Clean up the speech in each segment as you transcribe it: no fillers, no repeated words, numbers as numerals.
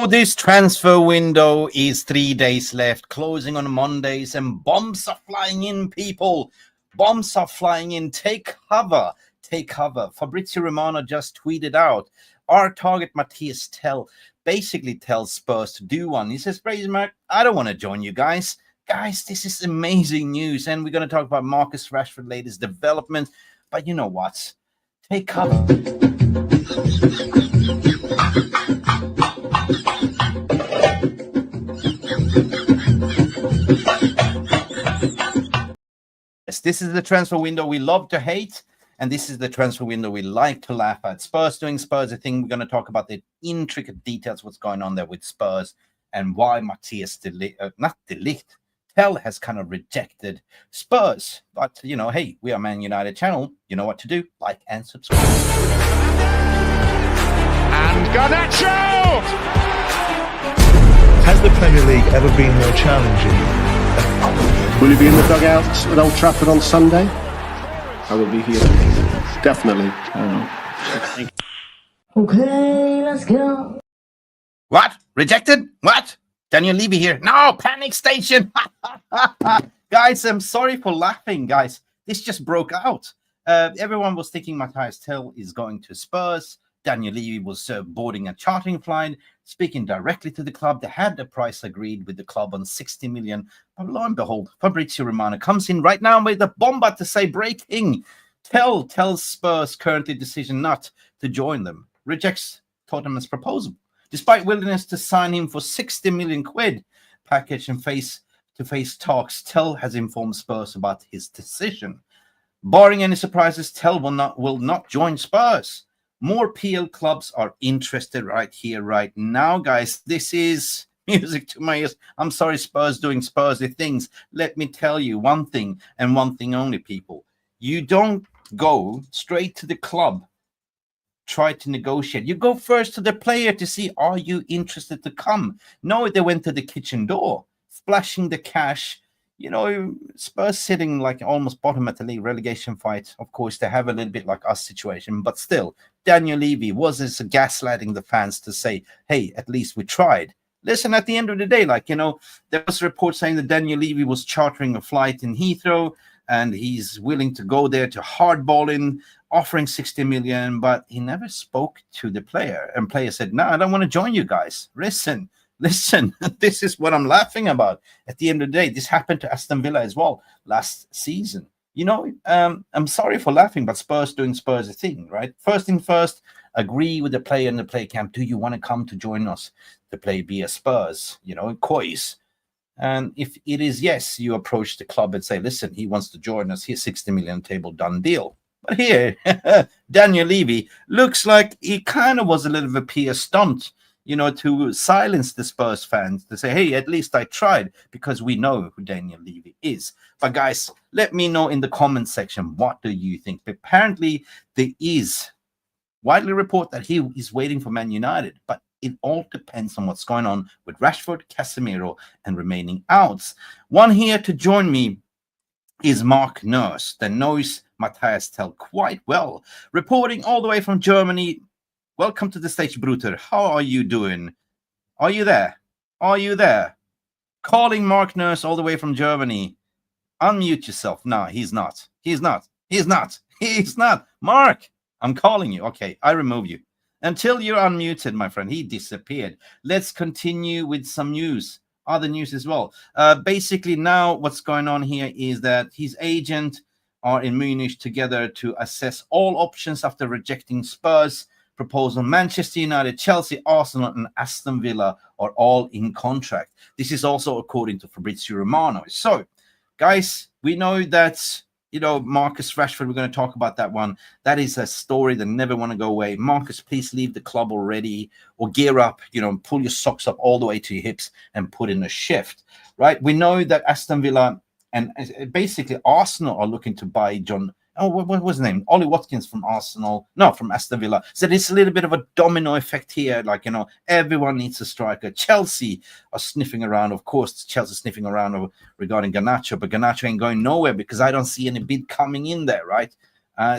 This transfer window is 3 days left, closing on Mondays, and bombs are flying in, people. Bombs are flying in. Take cover. Take cover. Fabrizio Romano just tweeted out, our target Mathys Tel basically tells Spurs to do one. He says, Praise Mark, I don't want to join you guys. Guys, this is amazing news, and we're going to talk about Marcus Rashford's latest development. But you know what? Take cover. This is the transfer window we love to hate, and this is the transfer window we like to laugh at. Spurs doing Spurs. I think we're going to talk about the intricate details, what's going on there with Spurs, and why Mathys Tel has kind of rejected Spurs. But, you know, hey, we are Man United channel. You know what to do. Like and subscribe. And Garnacho! Has the Premier League ever been more challenging? Will you be in the dugout at Old Trafford on Sunday? I will be here. Definitely. I don't know. Okay, let's go. What? Rejected? What? Daniel Levy here. No, panic station. Guys, I'm sorry for laughing, guys. This just broke out. Everyone was thinking Mathys Tel is going to Spurs. Daniel Levy was boarding a chartering flight, speaking directly to the club. They had the price agreed with the club on 60 million. But lo and behold, Fabrizio Romano comes in right now with a bomber to say breaking. Tel tells Spurs currently decision not to join them. Rejects Tottenham's proposal. Despite willingness to sign him for 60 million quid package and face-to-face talks, Tel has informed Spurs about his decision. Barring any surprises, Tel will not join Spurs. More PL clubs are interested right here, right now, guys. This is music to my ears. I'm sorry, Spurs doing Spursy things. Let me tell you one thing, and one thing only, people. You don't go straight to the club, try to negotiate. You go first to the player to see, are you interested to come? No, they went to the kitchen door, splashing the cash. You know, Spurs sitting like almost bottom at the league relegation fight. Of course, they have a little bit like us situation, but still, Daniel Levy was this gaslighting the fans to say, hey, at least we tried. Listen, at the end of the day, like, you know, there was a report saying that Daniel Levy was chartering a flight in Heathrow and he's willing to go there to hardball in, offering 60 million, but he never spoke to the player. And player said, no, I don't want to join you guys. Listen, this is what I'm laughing about. At the end of the day, this happened to Aston Villa as well last season. You know, I'm sorry for laughing, but Spurs doing Spurs a thing, right? First thing first, agree with the player in the play camp. Do you want to come to join us to play via Spurs? You know, coys. And if it is yes, you approach the club and say, listen, he wants to join us. Here's 60 million table, done deal. But here, Daniel Levy looks like he kind of was a little bit of a PR stunt, you know, to silence the Spurs fans, to say, hey, at least I tried, because we know who Daniel Levy is. But guys, let me know in the comment section, what do you think? Apparently, there is widely report that he is waiting for Man United, but it all depends on what's going on with Rashford, Casemiro, and remaining outs. One here to join me is Mark Nurse, that knows Mathys Tel quite well, reporting all the way from Germany. Welcome to the stage, Bruder. How are you doing? Are you there? Are you there? Calling Mark Nurse all the way from Germany. Unmute yourself. No, he's not. He's not. He's not. He's not. Mark, I'm calling you. Okay, I remove you. Until you're unmuted, my friend. He disappeared. Let's continue with some news. Other news as well. Basically, now what's going on here is that his agent are in Munich together to assess all options after rejecting Spurs proposal. Manchester United, Chelsea, Arsenal, and Aston Villa are all in contract. This is also according to Fabrizio Romano. So, guys, we know that, you know, Marcus Rashford, we're going to talk about that one. That is a story that never want to go away. Marcus, please leave the club already, or gear up, you know, pull your socks up all the way to your hips and put in a shift, right? We know that Aston Villa and basically Arsenal are looking to buy what was his name? Ollie Watkins from Arsenal. No, from Aston Villa. So it's a little bit of a domino effect here. Like, you know, everyone needs a striker. Chelsea are sniffing around. Of course, Chelsea sniffing around regarding Garnacho, but Garnacho ain't going nowhere because I don't see any bid coming in there, right?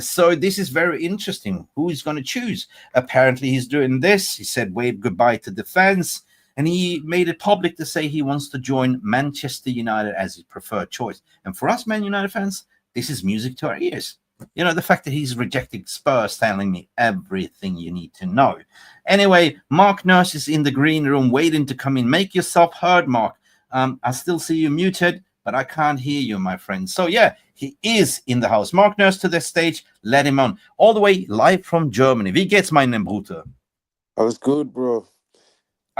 So this is very interesting. Who is going to choose? Apparently, he's doing this. He said, wave goodbye to the fans. And he made it public to say he wants to join Manchester United as his preferred choice. And for us Man United fans, this is music to our ears. You know, the fact that he's rejecting Spurs telling me everything you need to know. Anyway, Mark Nurse is in the green room waiting to come in. Make yourself heard, Mark. I still see you muted, but I can't hear you, my friend. So, yeah, he is in the house. Mark Nurse to the stage. Let him on. All the way live from Germany. Wie geht's, mein Bruder? Alles good, bro.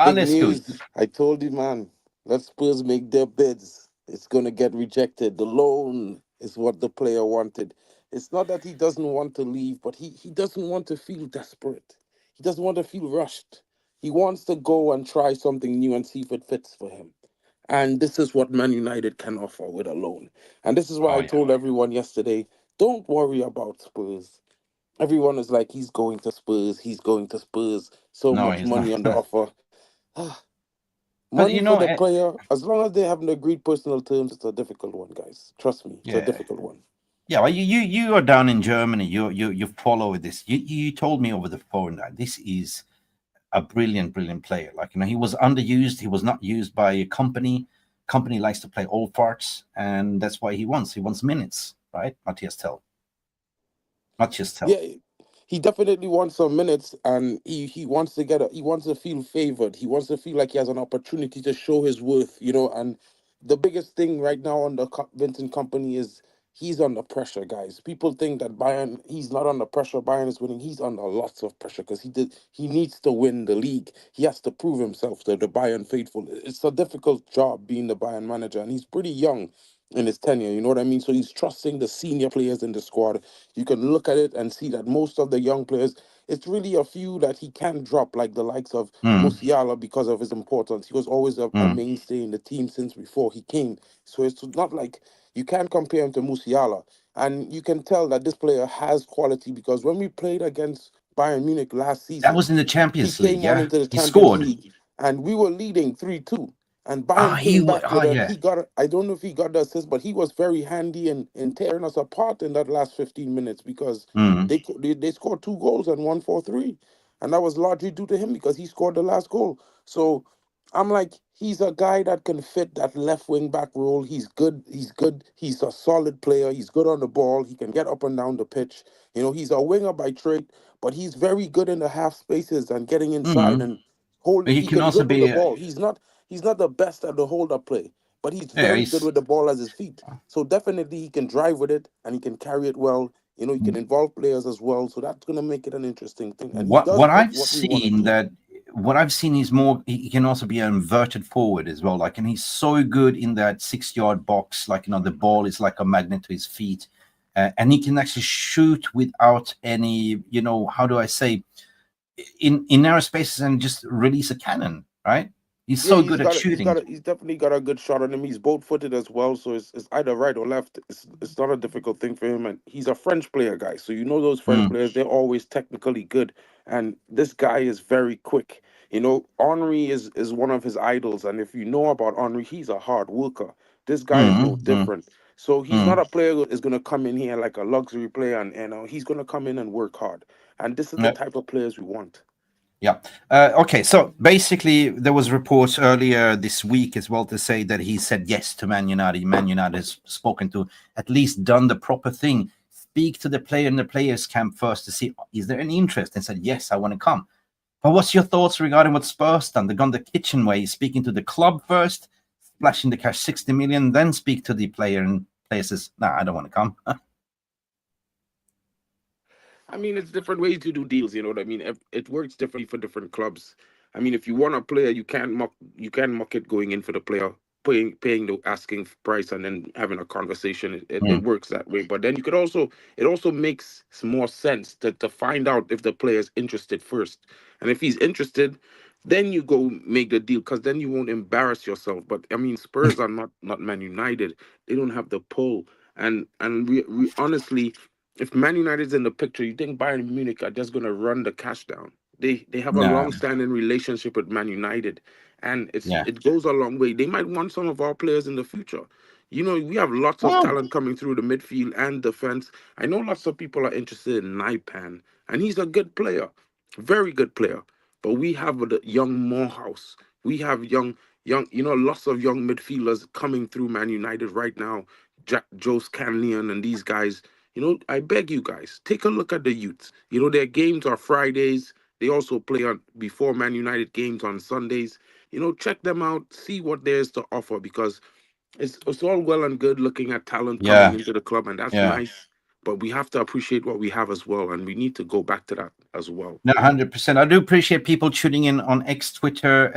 Big Alles news. gut. I told you, man. Let Spurs make their bids. It's going to get rejected. The loan is what the player wanted. It's not that he doesn't want to leave, but he doesn't want to feel desperate. He doesn't want to feel rushed. He wants to go and try something new and see if it fits for him. And this is what Man United can offer with a loan. And this is why Oh, I yeah. told everyone yesterday, don't worry about Spurs. Everyone is like, he's going to Spurs, he's going to Spurs, so No, much he's not. money on the offer. But, Money you for know, the player, as long as they haven't agreed personal terms, it's a difficult one, guys. Trust me, it's a yeah. difficult one. Yeah, well, you are down in Germany. You follow this. You told me over the phone that this is a brilliant player. Like, you know, he was underused. He was not used by a company. Company likes to play old farts, and that's why he wants. He wants minutes, right? Mathys Tel. Mathys Tel. Yeah, he definitely wants some minutes, and he wants to he wants to feel favored. He wants to feel like he has an opportunity to show his worth, you know. And the biggest thing right now on the Vincent company is he's under pressure, guys. People think that Bayern, he's not under pressure. Bayern is winning. He's under lots of pressure because he needs to win the league. He has to prove himself to the Bayern faithful. It's a difficult job being the Bayern manager, and he's pretty young in his tenure, you know what I mean? So he's trusting the senior players in the squad. You can look at it and see that most of the young players, it's really a few that he can drop, like the likes of Mm, Musiala, because of his importance. He was always a mm, mainstay in the team since before he came. So it's not like you can't compare him to Musiala. And you can tell that this player has quality because when we played against Bayern Munich last that season, was in the he Champions League. came on Yeah, into the he Champions scored. League and we were leading 3-2. And Ah, Bayern came back with yeah. he got I don't know if he got the assist, but he was very handy in tearing us apart in that last 15 minutes because Mm, they scored 2 goals and won 4-3. And that was largely due to him because he scored the last goal. So I'm like, he's a guy that can fit that left wing back role. He's good. He's good. He's a solid player. He's good on the ball. He can get up and down the pitch. You know, he's a winger by trade, but he's very good in the half spaces and getting inside mm. and hold. But he He can can also dribble the be. ball. He's not the best at the hold up play, but he's Yeah, very good he's with the ball at his feet. So definitely he can drive with it and he can carry it well. You know, he can involve players as well. So that's gonna make it an interesting thing. And he does what I've what we want to seen do. that what I've seen is more. He can also be an inverted forward as well. Like, and he's so good in that 6 yard box. Like, you know, the ball is like a magnet to his feet, and he can actually shoot without any. You know, how do I say? In narrow spaces and just release a cannon. Right? He's Yeah, so good at shooting. he's definitely got a good shot on him. He's both footed as well, so it's either right or left. It's not a difficult thing for him. And he's a French player, guys. So you know those French Mm, players, they're always technically good. And this guy is very quick. You know, Henry is one of his idols, and if you know about Henry, he's a hard worker. This guy is no mm, mm, different. So he's not mm. a player who is gonna come in here like a luxury player, and he's gonna come in and work hard. And this is the Yeah. type of players we want. Yeah. Okay. So basically, there was reports earlier this week as well to say that he said yes to Man United. Man United has spoken to, at least done the proper thing. Speak to the player in the players' camp first to see is there any interest, and said yes, I want to come. But what's your thoughts regarding what Spurs done? They've gone the kitchen way, speaking to the club first, splashing the cash 60 million, then speak to the player, and player says, "Nah, I don't want to come." I mean, it's different ways to do deals. You know what I mean? It works differently for different clubs. I mean, if you want a player, you can mock it going in for the player, paying the asking price, and then having a conversation. It Mm, works that way. But then you could also it also makes more sense to find out if the player is interested first, and if he's interested, then you go make the deal because then you won't embarrass yourself. But I mean, Spurs are not Man United. They don't have the pull, and we honestly if Man United's in the picture, you think Bayern Munich are just going to run the cash down? They have a no. long-standing relationship with Man United, and Yeah. it goes a long way. They might want some of our players in the future. You know, we have lots of Well. talent coming through the midfield and defense. I know lots of people are interested in Naipan, and he's a good player, very good player. But we have the young Morehouse. We have lots of young midfielders coming through Man United right now. Joe Scanlon and these guys. I beg you guys, take a look at the youths. Their games are Fridays. They also play on before Man United games on Sundays. Check them out, see what there is to offer, because it's all well and good looking at talent coming Yeah, into the club, and that's yeah. nice. But we have to appreciate what we have as well, and we need to go back to that as well. No, 100%. I do appreciate people tuning in on X, Twitter,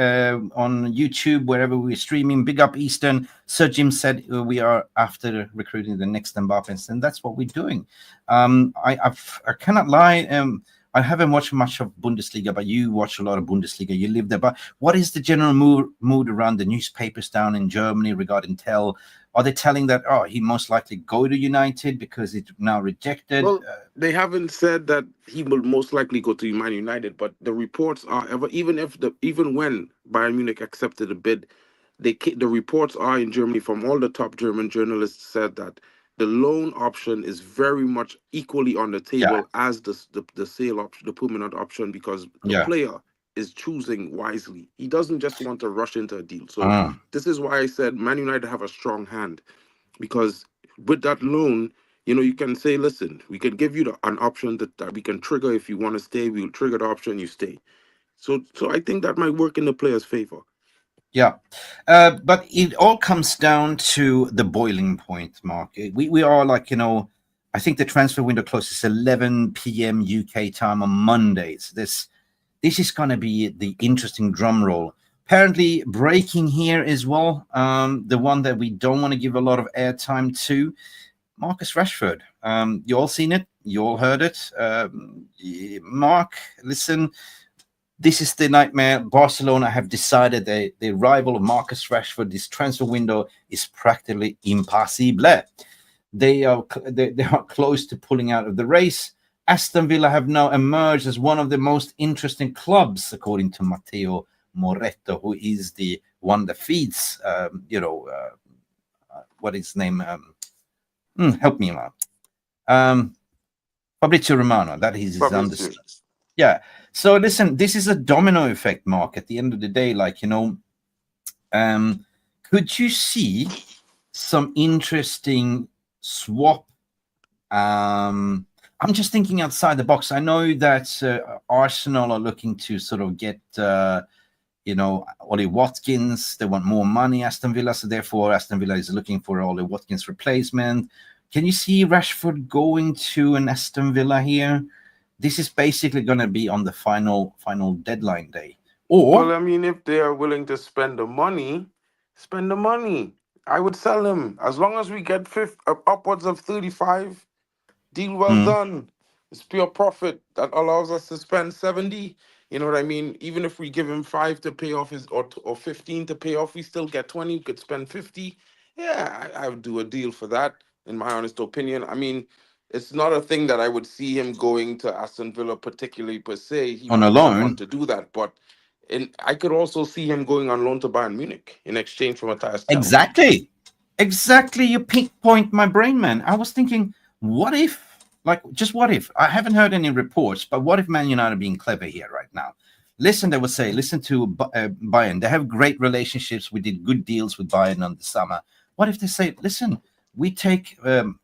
on YouTube, wherever we're streaming. Big up Eastern. Sir Jim said we are after recruiting the next Mbappe, and that's what we're doing. I cannot lie. I haven't watched much of Bundesliga, but you watch a lot of Bundesliga. You live there. But what is the general mood around the newspapers down in Germany regarding Tell? Are they telling that, he most likely go to United because it's now rejected? Well, they haven't said that he will most likely go to Man United, but the reports are even when Bayern Munich accepted the bid, the reports are in Germany from all the top German journalists said that the loan option is very much equally on the Yeah, table as the sale option, the permanent option, because the yeah. player is choosing wisely. He doesn't just want to rush into a deal. So Mm. this is why I said Man United have a strong hand, because with that loan, you can say, listen, we can give you an option that we can trigger. If you want to stay, we'll trigger the option, you stay. So I think that might work in the player's favor. Yeah, but it all comes down to the boiling point, Mark. We are like, I think the transfer window closes 11 p.m. UK time on Mondays. This is going to be the interesting drum roll. Apparently, breaking here as well. The one that we don't want to give a lot of airtime to, Marcus Rashford. You all seen it. You all heard it. Mark, listen. This is the nightmare. Barcelona have decided the arrival of Marcus Rashford, this transfer window, is practically impossible. They are close to pulling out of the race. Aston Villa have now emerged as one of the most interesting clubs, according to Matteo Moretto, who is the one that feeds, what is his name? Help me out. Fabrizio Romano. That is his Fabrizio. understanding. Yeah. So listen, this is a domino effect, Mark. At the end of the day, could you see some interesting swap? I'm just thinking outside the box. I know that Arsenal are looking to sort of get, Ollie Watkins. They want more money, Aston Villa. So therefore, Aston Villa is looking for Ollie Watkins replacement. Can you see Rashford going to an Aston Villa here? This is basically going to be on the final deadline day. Or, Well, I mean, if they are willing to spend the money, spend the money. I would sell him as long as we get upwards of 35. Deal well done. It's pure profit that allows us to spend 70. You know what I mean? Even if we give him 5 to pay off his or 15 to pay off, we still get 20. We could spend 50. Yeah, I would do a deal for that, in my honest opinion. I mean, it's not a thing that I would see him going to Aston Villa particularly per se. He on a might not want loan. to do that, but I could also see him going on loan to Bayern Munich in exchange for Mathys Tel. Exactly. You pinpoint my brain, man. I was thinking, what if, just what if? I haven't heard any reports, but what if Man United are being clever here right now? Listen, they will say, listen to Bayern. They have great relationships. We did good deals with Bayern on the summer. What if they say, listen, we take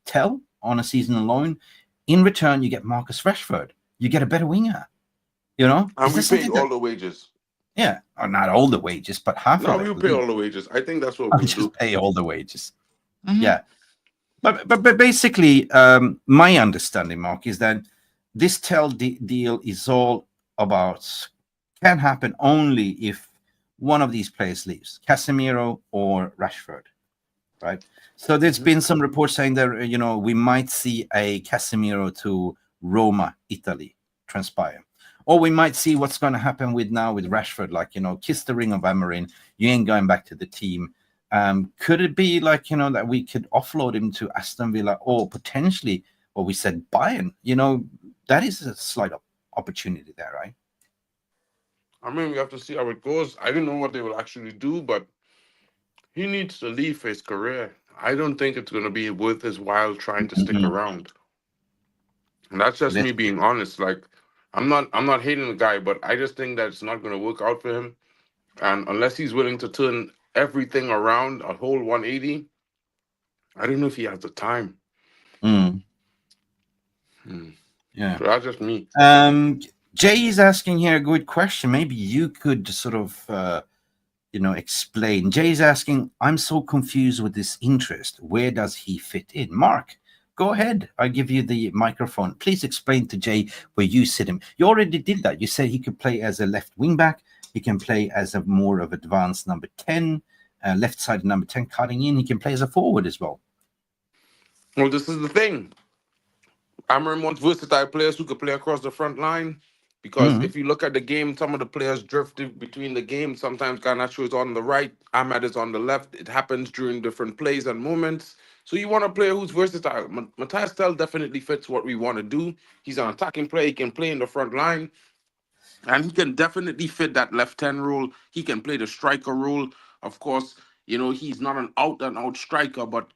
Tel on a seasonal loan. In return, you get Marcus Rashford. You get a better winger. And Is we this pay something all that, the wages. yeah, or not all the wages, but half No, of it? we'll pay all the wages. I think that's what I'll we'll just do. pay all the wages. Mhm. Yeah. But basically, my understanding, Mark, is that this Tel deal is all about, can happen only if one of these players leaves, Casemiro or Rashford, right? So there's been some reports saying that, we might see a Casemiro to Roma, Italy, transpire. Or we might see what's going to happen with Rashford, kiss the ring of Amarin. You ain't going back to the team. Could it be that we could offload him to Aston Villa or potentially what we said Bayern? That is a slight opportunity there, right? I mean, we have to see how it goes. I don't know what they will actually do, but he needs to leave for his career. I don't think it's going to be worth his while trying to stick around. And that's just me Let being honest. Like, I'm not hating the guy, but I just think that it's not going to work out for him. And unless he's willing to turn everything around, a whole 180, I don't know if he has the time. Yeah. So that's just me. Jay is asking here a good question. Maybe you could sort of, explain. Jay is asking, I'm so confused with this interest. Where does he fit in? Mark, go ahead. I give you the microphone. Please explain to Jay where you sit him. You already did that. You said he could play as a left wing back. He can play as a more of advanced number 10, left side number 10 cutting in. He can play as a forward as well. Well, this is the thing. Amarim wants versatile players who could play across the front line. Because if you look at the game, some of the players drifted between the game. Sometimes Garnacho is on the right, Ahmad is on the left. It happens during different plays and moments. So you want a player who's versatile. Mathys Tel definitely fits what we want to do. He's an attacking player. He can play in the front line. And he can definitely fit that left 10 role. He can play the striker role. Of course, he's not an out-and-out striker, but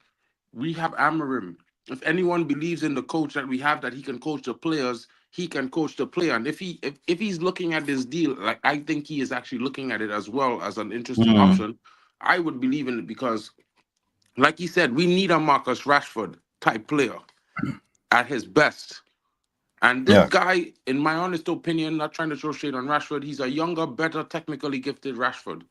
we have Amarim. If anyone believes in the coach that we have, that he can coach the players, he can coach the player. And if he's looking at this deal, like I think he is actually looking at it as well as an interesting option, I would believe in it because, like he said, we need a Marcus Rashford type player at his best. And this guy, in my honest opinion, not trying to throw shade on Rashford, he's a younger, better, technically gifted Rashford.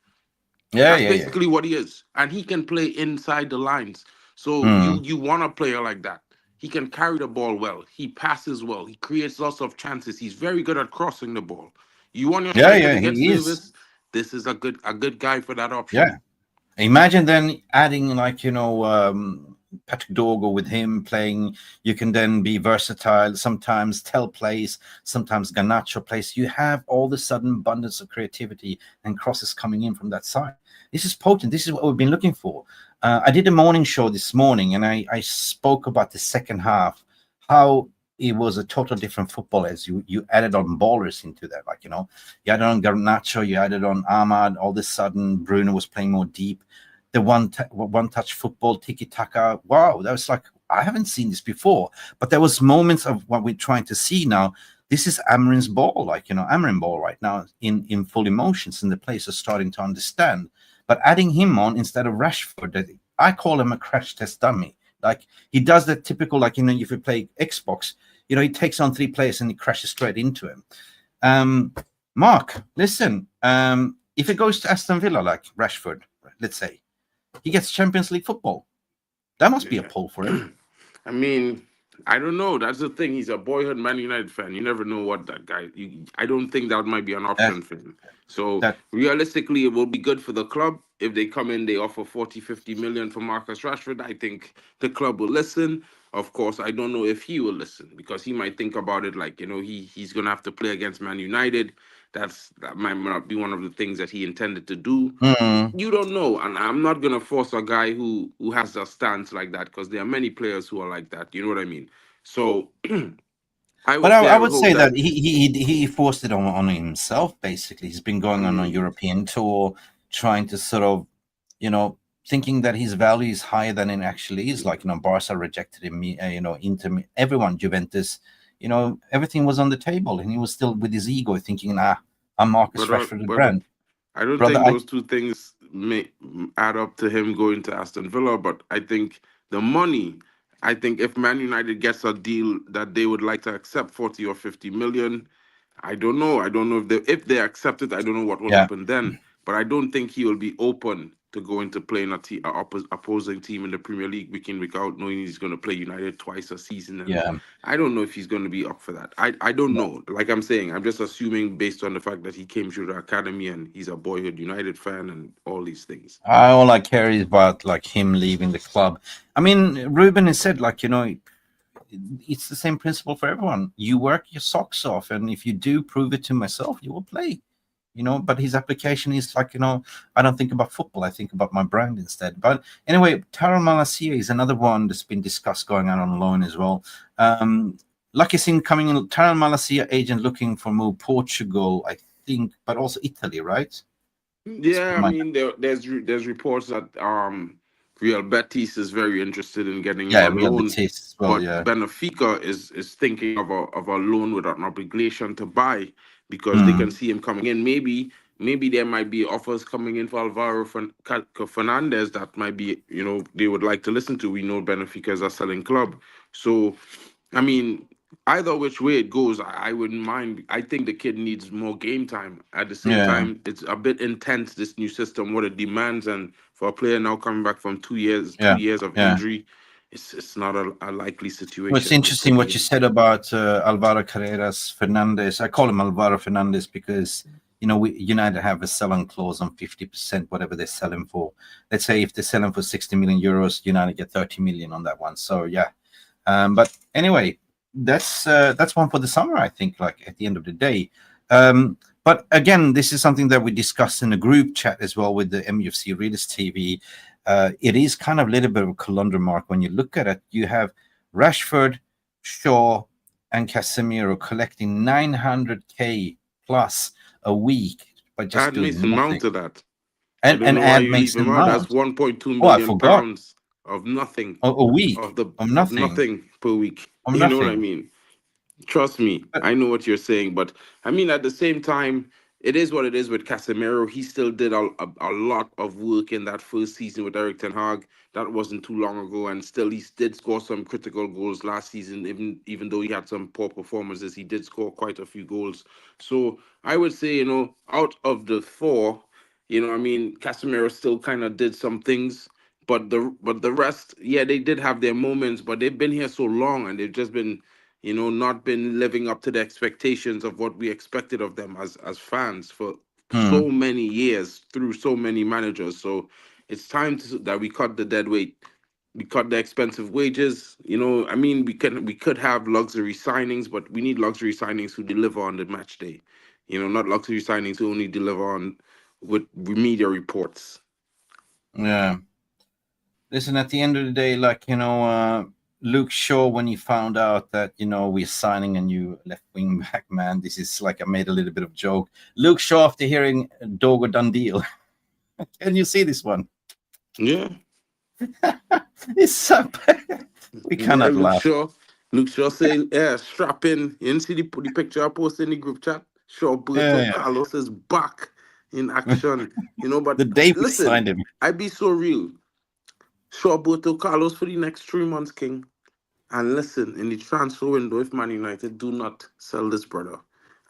That's basically what he is. And he can play inside the lines. So you want a player like that. He can carry the ball well. He passes well. He creates lots of chances. He's very good at crossing the ball. You want your striker to get service? This is a good guy for that option. Yeah. Imagine then adding Patrick Dorgo with him playing. You can then be versatile. Sometimes Tel plays, sometimes Garnacho plays. You have all the sudden abundance of creativity and crosses coming in from that side. This is potent. This is what we've been looking for. I did a morning show this morning, and I spoke about the second half, how it was a total different football as you added on ballers into that. You added on Garnacho, you added on Ahmad. All of a sudden, Bruno was playing more deep. The one-touch football, tiki-taka. Wow, that was like, I haven't seen this before. But there was moments of what we're trying to see now. This is Amarim's ball, Amarim ball right now in full emotions, and the players are starting to understand. But adding him on instead of Rashford, I call him a crash test dummy. Like, he does the typical, if you play Xbox, he takes on 3 players and he crashes straight into him. Mark, listen, if it goes to Aston Villa, like Rashford, let's say, he gets Champions League football. That must be a pull for him. I mean, I don't know. That's the thing. He's a boyhood Man United fan. You never know what that guy... I don't think that might be an option for him. So realistically, it will be good for the club. If they come in, they offer 40, 50 million for Marcus Rashford. I think the club will listen. Of course, I don't know if he will listen because he might think about it like, he's going to have to play against Man United. That might not be one of the things that he intended to do. You don't know. And I'm not going to force a guy who has a stance like that because there are many players who are like that. You know what I mean? So... I would say that he forced it on himself, basically. He's been going on a European tour, trying to sort of, thinking that his value is higher than it actually is. Barca rejected him, Inter, everyone, Juventus, everything was on the table, and he was still with his ego thinking, I'm Marcus Rashford, the brand. I don't think those two things may add up to him going to Aston Villa, but I think the money... I think if Man United gets a deal that they would like to accept 40 or 50 million, I don't know. I don't know if they accept it. I don't know what will happen then. But I don't think he will be open to going to play in a opposing team in the Premier League week in, week out, knowing he's going to play United twice a season. And I don't know if he's going to be up for that. I don't know. Like I'm saying, I'm just assuming based on the fact that he came through the academy and he's a boyhood United fan and all these things. All I care is about him leaving the club. I mean, Ruben has said, it's the same principle for everyone. You work your socks off, and if you do prove it to myself, you will play. But his application is I don't think about football. I think about my brand instead. But anyway, Tyrell Malacia is another one that's been discussed going on loan as well. Lucky Singh coming in, Tyrell Malacia agent looking for move Portugal, I think, but also Italy, right? Yeah, I mean, there's reports that Real Betis is very interested in getting him on loan, Betis, well, but Benfica is thinking of a loan without an obligation to buy because they can see him coming in. Maybe maybe there might be offers coming in for Alvaro Fernandez that might be, they would like to listen to. We know Benfica is a selling club. So, I mean, either which way it goes, I wouldn't mind. I think the kid needs more game time. At the same Yeah, time, it's a bit intense, this new system, what it demands. And for a player now coming back from 2 years, yeah, 2 years of yeah. injury, it's not a likely Well, it's situation, to say interesting the what you least. said about Alvaro Carreras Fernandez. I call him Alvaro Fernandez because United have a sell-on clause on 50%, whatever they sell him for. Let's say if they sell him for 60 million euros, United get 30 million on that one. So yeah, but anyway, that's one for the summer, I think. Like at the end of the day, but again, this is something that we discussed in a group chat as well with the MUFC RealistTV. It is kind of a little bit of a conundrum, Mark. When you look at it, you have Rashford, Shaw, and Casemiro collecting 900k plus a week by just Add doing Mason Mount nothing, to that. I don't and know why add you leave him Mason out. That's Mount. 1.2 Oh, I million forgot. pounds of nothing, A week of the of of nothing, nothing per week. of You know what I nothing. mean? Trust me, But I know what you're saying, but I mean, at the same time, it is what it is with Casemiro. He still did a lot of work in that first season with Eric Ten Hag. That wasn't too long ago, and still he did score some critical goals last season. Even though he had some poor performances, he did score quite a few goals. So I would say, out of the four, I mean, Casemiro still kind of did some things. But the rest, yeah, they did have their moments, but they've been here so long and they've just been not been living up to the expectations of what we expected of them as fans for hmm, so many years through so many managers. So it's time that we cut the dead weight. We cut the expensive wages. I mean, we could have luxury signings, but we need luxury signings who deliver on the match day. Not luxury signings who only deliver on with media reports. yeah. Listen, at the end of the day, like Luke Shaw, when he found out that we're signing a new left wing back, man, this is like I made a little bit of joke. Luke Shaw, after hearing Dogo done deal, can you see this one? Yeah, It's so we yeah. cannot laugh. Luke Shaw say, yeah, strap in. You didn't see the picture I posted in the group chat? Roberto Yeah, Carlos is back in action. the But day we listen, signed him. I be so real. Roberto Carlos for the next 3 months, King. And listen, in the transfer window, if Man United do not sell this brother,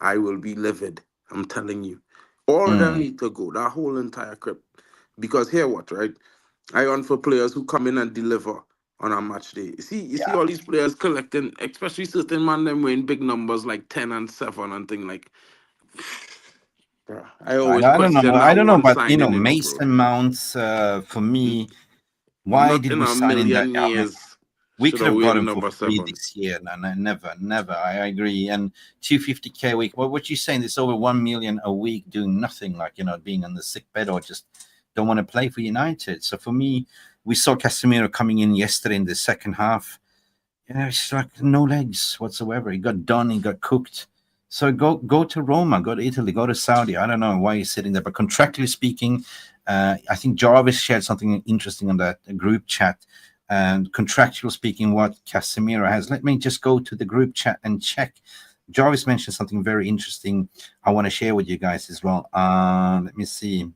I will be livid. I'm telling you. All of them Mm, need to go, that whole entire crib. Because here what, right? I want for players who come in and deliver on a match day. You see yeah. all these players collecting, especially certain man them wearing big numbers like 10 and 7 and thing like, bruh, I always I don't know. question I that don't know, one but signing, bro. Mason Mounts. For me, why Not did in we a sign in that? million I mean, years we should could have have wear got the him for number free 7. this year. No, no, never, never. I agree. And 250k a week. Well, what you saying? It's over 1 million a week doing nothing, like being on the sick bed or just don't want to play for United. So for me, we saw Casemiro coming in yesterday in the second half. It's like no legs whatsoever. He got done. He got cooked. So go to Roma, go to Italy, go to Saudi. I don't know why he's sitting there, but contractually speaking, I think Jarvis shared something interesting on that group chat. And contractual speaking, what Casemiro has. Let me just go to the group chat and check. Jarvis mentioned something very interesting. I want to share with you guys as well. Let me see.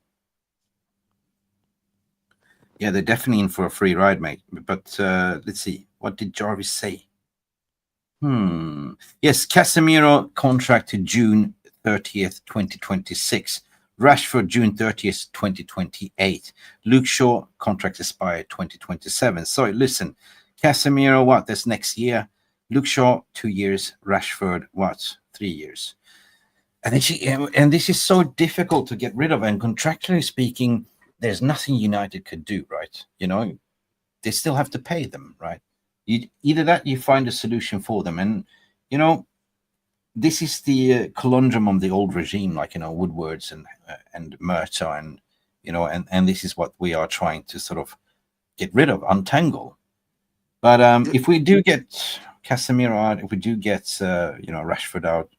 Yeah, they're definitely in for a free ride, mate. But let's see. What did Jarvis say? Yes, Casemiro contract to June 30th, 2026. Rashford, June 30th, 2028. Luke Shaw, contract expired 2027. So listen, Casemiro, what? That's next year. Luke Shaw, 2 years. Rashford, what? 3 years. And this is so difficult to get rid of. And contractually speaking, there's nothing United could do, right? They still have to pay them, right? Either that, you find a solution for them, and this is the conundrum of the old regime, like Woodwards and Murta, and this is what we are trying to sort of get rid of, untangle. But if we do get Casemiro out, if we do get Rashford out,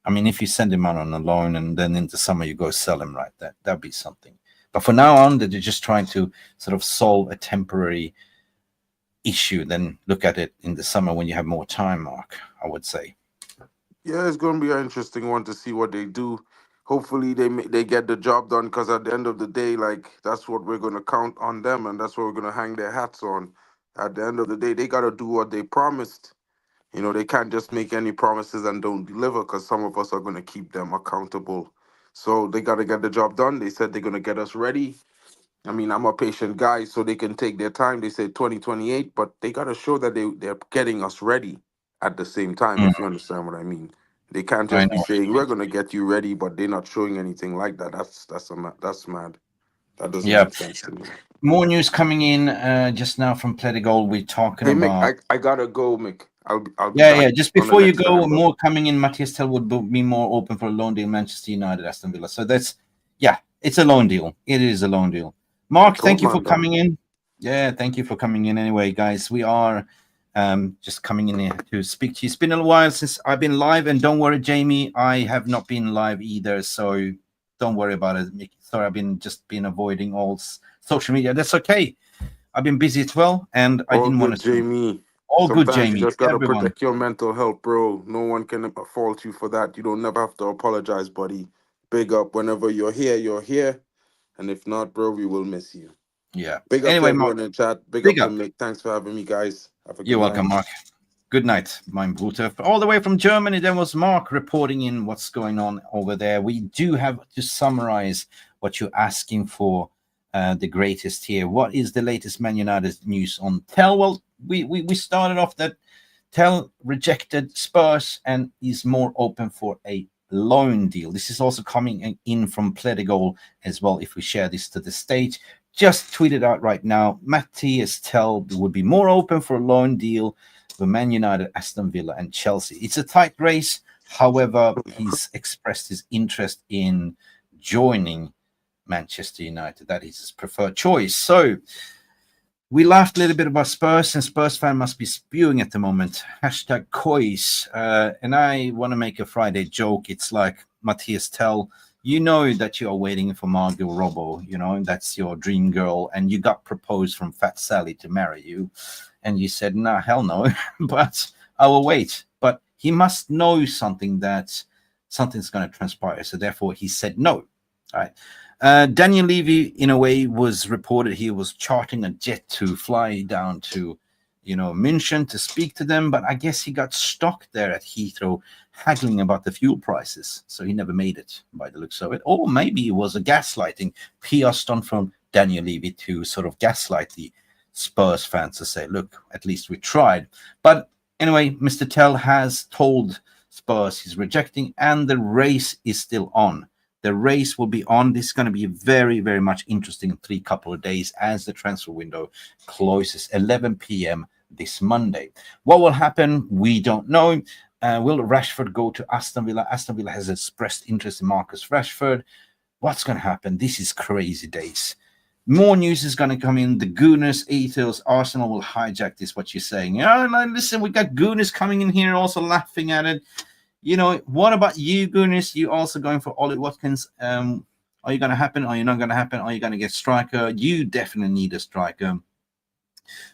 I mean, if you send him out on a loan and then into summer you go sell him, right? That'd be something. But for now on, that they're just trying to sort of solve a temporary issue, then look at it in the summer when you have more time, Mark, I would say. Yeah, it's going to be an interesting one to see what they do. hopefully they get the job done, because at the end of the day, like, that's what we're gonna count on them, and that's what we're gonna hang their hats on. At the end of the day, they gotta do what they promised. You know, they can't just make any promises and don't deliver, because some of us are gonna keep them accountable. So they gotta get the job done. They said they're gonna get us ready. I mean, I'm a patient guy, so they can take their time. They say 2028, but they got to show that they're getting us ready at the same time, Mm, if you understand what I mean. They can't I just be know. saying, we're going to get you ready, but they're not showing anything like that. That's mad. That doesn't Yeah. make sense to me. More news coming in just now from Pledegol. We're talking Hey, Mick, about. I got to go, Mick. I'll be Yeah, yeah. back Just on the before you next go, time, but more coming in. Mathys Tel would be more open for a loan deal. Manchester United, Aston Villa. So that's, yeah, it's a loan deal. It is a loan deal. Mark, top thank you for man, done. coming in. Yeah, thank you for coming in. Anyway, guys, we are just coming in here to speak to you. It's been a while since I've been live, and don't worry, Jamie, I have not been live either. So don't worry about it. Sorry, I've been avoiding all social media. That's okay. I've been busy as well, and I All didn't want good, to. Jamie. All good, Sometimes you Jamie. just gotta Everyone. protect your mental health, bro. No one can fault you for that. You don't never have to apologize, buddy. Big up. Whenever you're here, you're here. And if not, bro, we will miss you. Yeah. Big up to Anyway, Mark, everyone in the chat. Big big up to up. Mick. Thanks for having me, guys. Have a You're good welcome, night. Mark. Good night, mein Bruder. All the way from Germany, there was Mark reporting in what's going on over there. We do have to summarize what you're asking for, the greatest here. What is the latest Man United news on Tel? Well, we started off that Tel rejected Spurs and is more open for a loan deal. This is also coming in from Pledegol as well. If we share this to the stage, just tweet it out right now. Mathys Tel would be more open for a loan deal for Man United, Aston Villa, and Chelsea. It's a tight race. However, he's expressed his interest in joining Manchester United. That is his preferred choice. So we laughed a little bit about Spurs, and Spurs fan must be spewing at the moment. Hashtag Coys. And I want to make a Friday joke. It's like, Mathys Tel, you know that you are waiting for Margot Robbo, you know, that's your dream girl, and you got proposed from Fat Sally to marry you. And you said, nah, hell no, but I will wait. But he must know something, that something's going to transpire. So therefore he said no. All right. Daniel Levy, in a way, was reported he was chartering a jet to fly down to, München to speak to them. But I guess he got stuck there at Heathrow, haggling about the fuel prices. So he never made it, by the looks of it. Or maybe it was a gaslighting PR stunt from Daniel Levy to sort of gaslight the Spurs fans to say, look, at least we tried. But anyway, Mr. Tel has told Spurs he's rejecting, and the race is still on. The race will be on. This is going to be very, very much interesting couple of days as the transfer window closes 11 p.m. this Monday. What will happen? We don't know. Will Rashford go to Aston Villa? Aston Villa has expressed interest in Marcus Rashford. What's going to happen? This is crazy days. More news is going to come in. The Gooners, ethos, Arsenal will hijack this, what you're saying. Listen, we got Gooners coming in here also laughing at it. What about you, Gooners? You also going for Ollie Watkins? Are you going to happen? Are you not going to happen? Are you going to get striker? You definitely need a striker.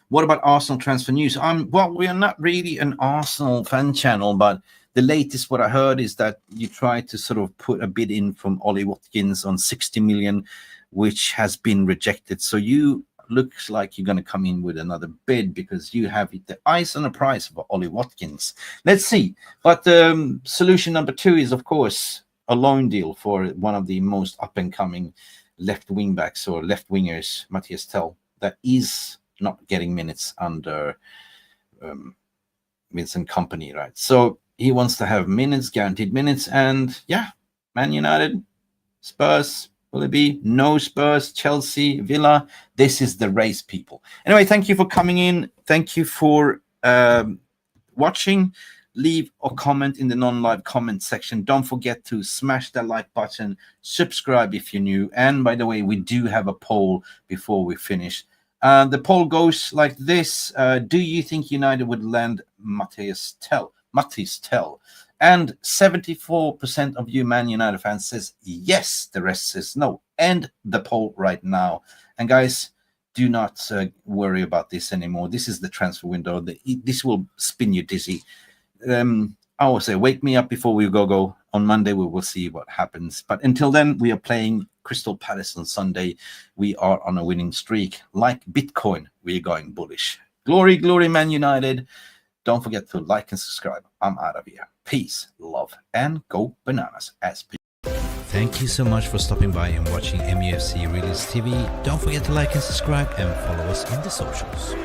What about Arsenal transfer news? Well, we are not really an Arsenal fan channel, but the latest what I heard is that you tried to sort of put a bid in from Ollie Watkins on 60 million, which has been rejected. So you looks like you're going to come in with another bid because you have the eyes on the price for Ollie Watkins. Let's see. But solution number 2 is, of course, a loan deal for one of the most up-and-coming left wing-backs or left-wingers, Mathys Tel, that is not getting minutes under Vincent Kompany, right? So he wants to have minutes, guaranteed minutes, and yeah, Man United, Spurs, will it be? No Spurs, Chelsea, Villa. This is the race, people. Anyway, thank you for coming in. Thank you for watching. Leave a comment in the non-live comment section. Don't forget to smash that like button. Subscribe if you're new. And by the way, we do have a poll before we finish. The poll goes like this. Do you think United would land Mathys Tel? And 74% of you Man United fans says yes. The rest says no. End the poll right now. And guys, do not worry about this anymore. This is the transfer window. This will spin you dizzy. I will say, wake me up before we go. On Monday, we will see what happens. But until then, we are playing Crystal Palace on Sunday. We are on a winning streak. Like Bitcoin, we're going bullish. Glory, glory, Man United. Don't forget to like and subscribe. I'm out of here. Peace, love, and go bananas. Thank you so much for stopping by and watching MUFC Realist TV. Don't forget to like and subscribe and follow us on the socials.